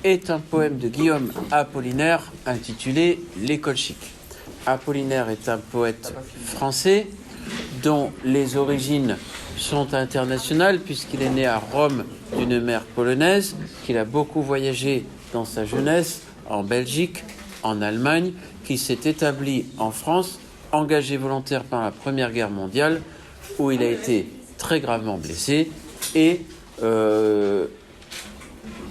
est un poème de Guillaume Apollinaire intitulé Les Colchiques. Apollinaire est un poète français dont les origines sont internationales puisqu'il est né à Rome d'une mère polonaise, qu'il a beaucoup voyagé dans sa jeunesse en Belgique, en Allemagne, qui s'est établi en France, engagé volontaire pendant la Première Guerre mondiale, où il a été très gravement blessé et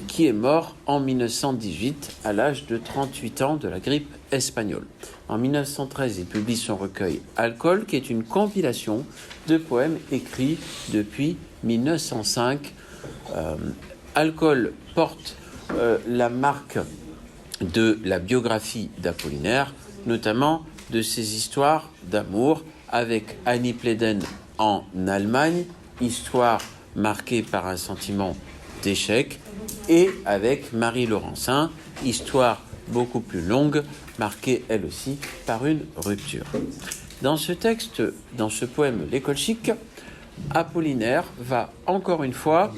qui est mort en 1918 à l'âge de 38 ans de la grippe espagnole. En 1913, il publie son recueil Alcool, qui est une compilation de poèmes écrits depuis 1905. Alcool porte la marque de la biographie d'Apollinaire, notamment de ses histoires d'amour avec Annie Pléden en Allemagne, histoire marquée par un sentiment d'échec, et avec Marie Laurencin, histoire beaucoup plus longue, marquée elle aussi par une rupture. Dans ce texte, dans ce poème Les Colchiques, Apollinaire va encore une fois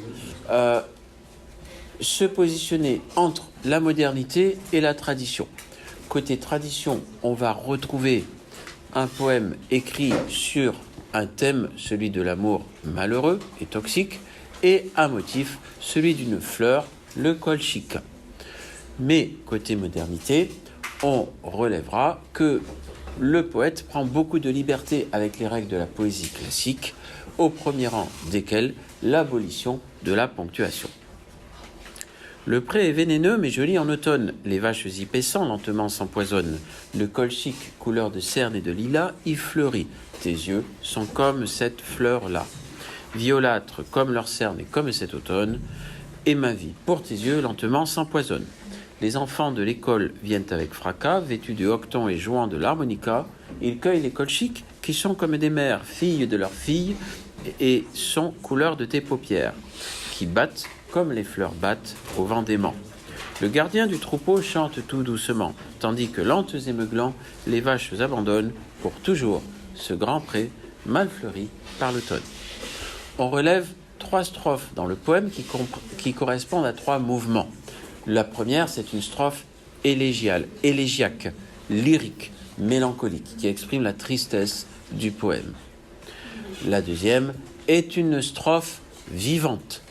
se positionner entre la modernité et la tradition. Côté tradition, on va retrouver un poème écrit sur un thème, celui de l'amour malheureux et toxique, et un motif, celui d'une fleur, le colchique. Mais côté modernité, on relèvera que le poète prend beaucoup de liberté avec les règles de la poésie classique, au premier rang desquelles l'abolition de la ponctuation. Le pré est vénéneux mais joli en automne, les vaches y paissant lentement s'empoisonnent. Le colchique, couleur de cerne et de lilas, y fleurit. Tes yeux sont comme cette fleur-là. Violâtre comme leur cerne et comme cet automne, et ma vie, pour tes yeux, lentement s'empoisonne. Les enfants de l'école viennent avec fracas, vêtus de hoquetons et jouant de l'harmonica. Ils cueillent les colchiques qui sont comme des mères, filles de leurs filles, et sont couleur de tes paupières, qui battent comme les fleurs battent au vent d'aimant. Le gardien du troupeau chante tout doucement, tandis que lentes et meuglant, les vaches abandonnent pour toujours ce grand pré mal fleuri par l'automne. On relève 3 strophes dans le poème qui correspondent à 3 mouvements. La première, c'est une strophe élégiaque, lyrique, mélancolique, qui exprime la tristesse du poème. La deuxième est une strophe vivante,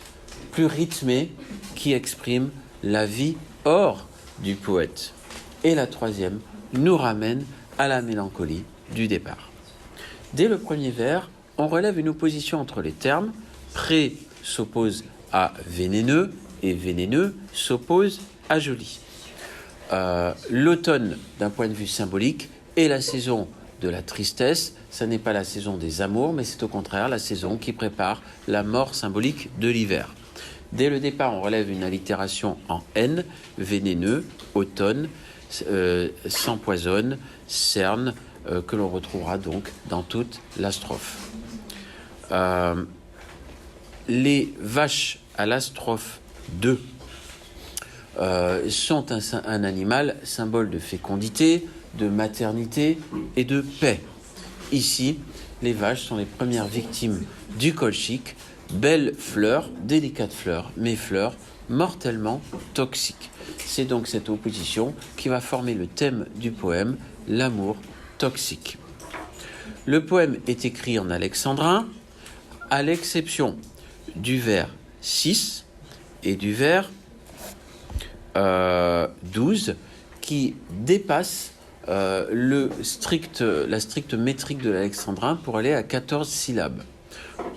plus rythmée, qui exprime la vie hors du poète. Et la troisième nous ramène à la mélancolie du départ. Dès le premier vers, on relève une opposition entre les termes. Pré s'oppose à vénéneux et vénéneux s'oppose à joli. L'automne, d'un point de vue symbolique, est la saison de la tristesse. Ce n'est pas la saison des amours, mais c'est au contraire la saison qui prépare la mort symbolique de l'hiver. Dès le départ, on relève une allitération en N, vénéneux, automne, s'empoisonne, cerne, que l'on retrouvera donc dans toute la strophe. Les vaches à la strophe 2 sont un animal symbole de fécondité, de maternité et de paix. Ici, les vaches sont les premières victimes du colchique, belles fleurs, délicates fleurs, mais fleurs mortellement toxiques. C'est donc cette opposition qui va former le thème du poème, l'amour toxique. Le poème est écrit en alexandrin, à l'exception du vers 6 et du vers 12, qui dépassent la stricte métrique de l'alexandrin pour aller à 14 syllabes.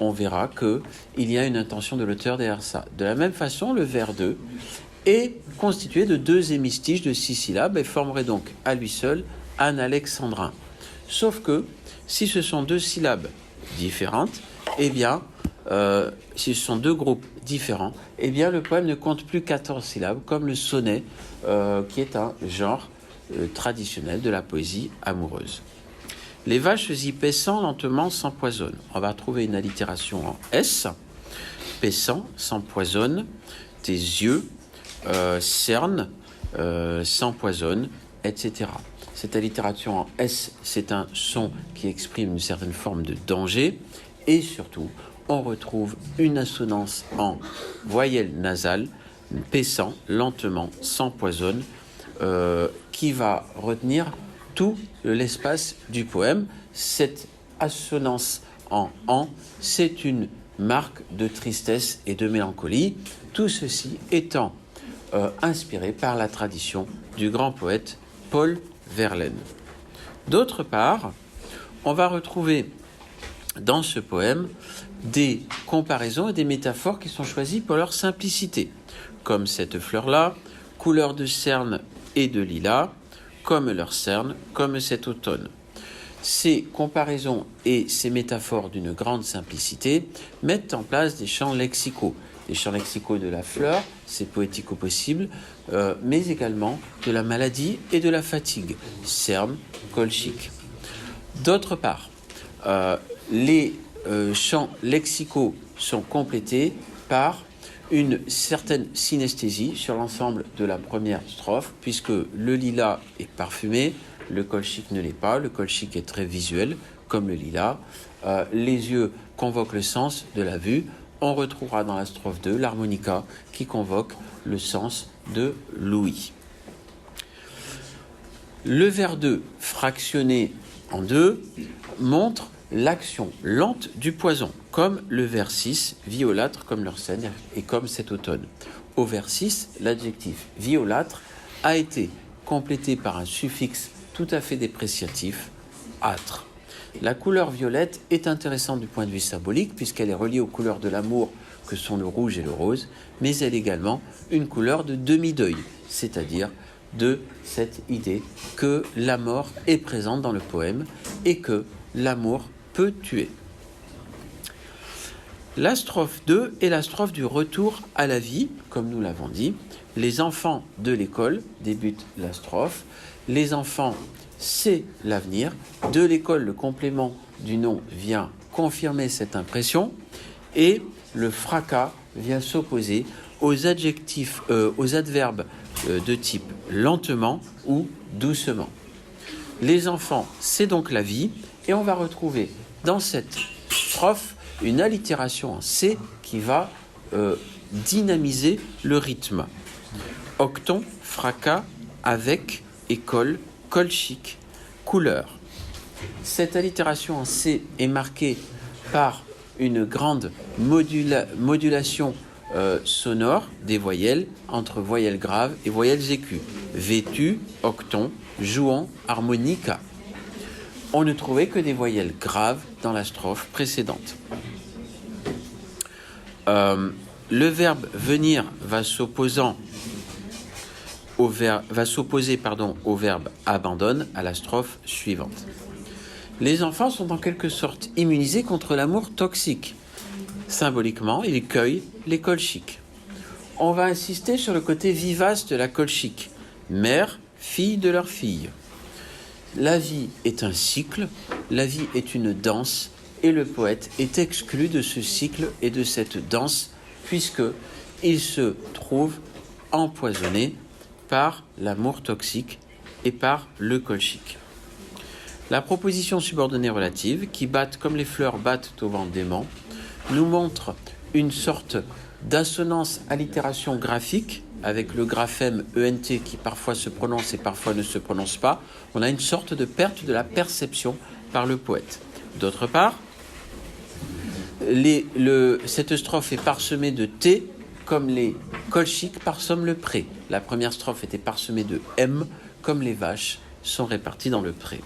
On verra qu'il y a une intention de l'auteur derrière ça. De la même façon, le vers 2 est constitué de 2 hémistiches de 6 syllabes et formerait donc à lui seul un alexandrin. Sauf que, si ce sont 2 syllabes différentes, eh bien, si ce sont 2 groupes différents, eh bien, le poème ne compte plus 14 syllabes, comme le sonnet, qui est un genre traditionnel de la poésie amoureuse. Les vaches y paissant lentement s'empoisonnent. On va trouver une allitération en S. Paissant, s'empoisonne, tes yeux, cerne, s'empoisonne, etc. Cette allitération en S, c'est un son qui exprime une certaine forme de danger. Et surtout, on retrouve une assonance en voyelle nasale paissant, lentement, s'empoisonne, qui va retenir tout l'espace du poème. Cette assonance en « an », c'est une marque de tristesse et de mélancolie, tout ceci étant inspiré par la tradition du grand poète Paul Verlaine. D'autre part, on va retrouver dans ce poème des comparaisons et des métaphores qui sont choisies pour leur simplicité, comme cette fleur-là, couleur de cerne et de lilas, comme leur cerne, comme cet automne. Ces comparaisons et ces métaphores d'une grande simplicité mettent en place des champs lexicaux. Les champs lexicaux de la fleur, c'est poétique au possible, mais également de la maladie et de la fatigue, cerne, colchique. D'autre part, les champs lexicaux sont complétés par une certaine synesthésie sur l'ensemble de la première strophe, puisque le lilas est parfumé, le colchique ne l'est pas, le colchique est très visuel, comme le lilas. Les yeux convoquent le sens de la vue. On retrouvera dans la strophe 2 l'harmonica qui convoque le sens de l'ouïe. Le vers 2, fractionné en deux, montre l'action lente du poison, comme le vers 6, violâtre comme leur scène et comme cet automne. Au vers 6, l'adjectif violâtre a été complété par un suffixe tout à fait dépréciatif, âtre. La couleur violette est intéressante du point de vue symbolique puisqu'elle est reliée aux couleurs de l'amour que sont le rouge et le rose, mais elle est également une couleur de demi-deuil, c'est-à-dire de cette idée que la mort est présente dans le poème et que l'amour peut tuer. La strophe 2 est la strophe du retour à la vie, comme nous l'avons dit. Les enfants de l'école débutent la strophe. Les enfants, c'est l'avenir. De l'école, le complément du nom vient confirmer cette impression. Et le fracas vient s'opposer aux adjectifs, aux adverbes de type lentement ou doucement. Les enfants, c'est donc la vie. Et on va retrouver dans cette strophe une allitération en C qui va dynamiser le rythme. Octon, fracas, avec, école, colchique, couleur. Cette allitération en C est marquée par une grande modulation sonore des voyelles entre voyelles graves et voyelles aiguës. Vêtu, octon, jouant, harmonica. On ne trouvait que des voyelles graves dans la strophe précédente. Le verbe venir va s'opposer au verbe abandonne à la strophe suivante. Les enfants sont en quelque sorte immunisés contre l'amour toxique. Symboliquement, ils cueillent les colchiques. On va insister sur le côté vivace de la colchique. Mère, fille de leur fille. La vie est un cycle, la vie est une danse, et le poète est exclu de ce cycle et de cette danse, puisqu'il se trouve empoisonné par l'amour toxique et par le colchique. La proposition subordonnée relative, qui battent comme les fleurs battent au vent d'aimant, nous montre une sorte d'assonance allitération graphique, avec le graphème ENT qui parfois se prononce et parfois ne se prononce pas. On a une sorte de perte de la perception par le poète. D'autre part, cette strophe est parsemée de T, comme les colchiques parsèment le pré. La première strophe était parsemée de M, comme les vaches sont réparties dans le pré.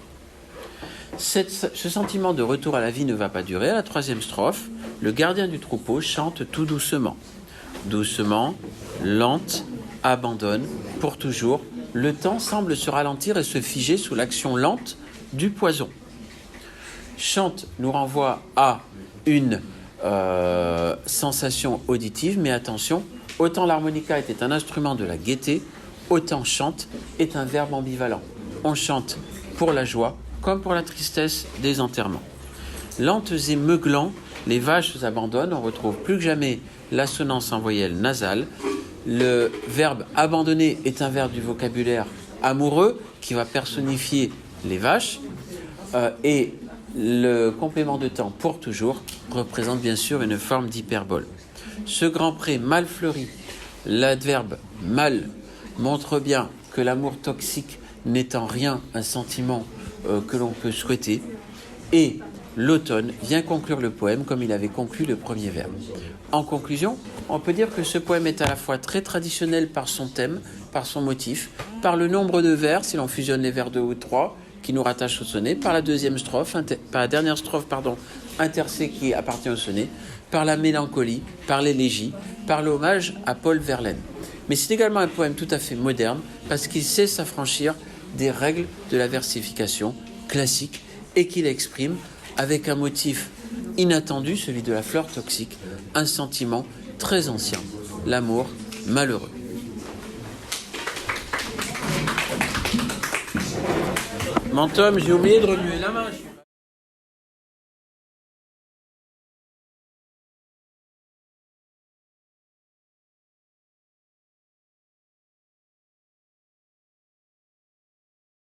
Ce sentiment de retour à la vie ne va pas durer. À la troisième strophe, le gardien du troupeau chante tout doucement. Doucement, lente, abandonne, pour toujours. Le temps semble se ralentir et se figer sous l'action lente du poison. Chante nous renvoie à une sensation auditive, mais attention, autant l'harmonica était un instrument de la gaieté, autant chante est un verbe ambivalent. On chante pour la joie comme pour la tristesse des enterrements. Lentes et meuglant, les vaches abandonnent, on retrouve plus que jamais l'assonance en voyelle nasale. Le verbe abandonner est un verbe du vocabulaire amoureux qui va personnifier les vaches et le complément de temps pour toujours représente bien sûr une forme d'hyperbole. Ce grand pré mal fleuri L'adverbe mal montre bien que l'amour toxique n'est en rien un sentiment que l'on peut souhaiter. Et l'automne vient conclure le poème comme il avait conclu le premier vers. En conclusion, on peut dire que ce poème est à la fois très traditionnel par son thème, par son motif, par le nombre de vers, si l'on fusionne les vers 2 ou 3, qui nous rattachent au sonnet, par la dernière strophe, intercée qui appartient au sonnet, par la mélancolie, par l'élégie, par l'hommage à Paul Verlaine. Mais c'est également un poème tout à fait moderne, parce qu'il sait s'affranchir des règles de la versification classique et qu'il exprime avec un motif inattendu, celui de la fleur toxique, un sentiment très ancien, l'amour malheureux. Mon Tom, j'ai oublié de remuer la main.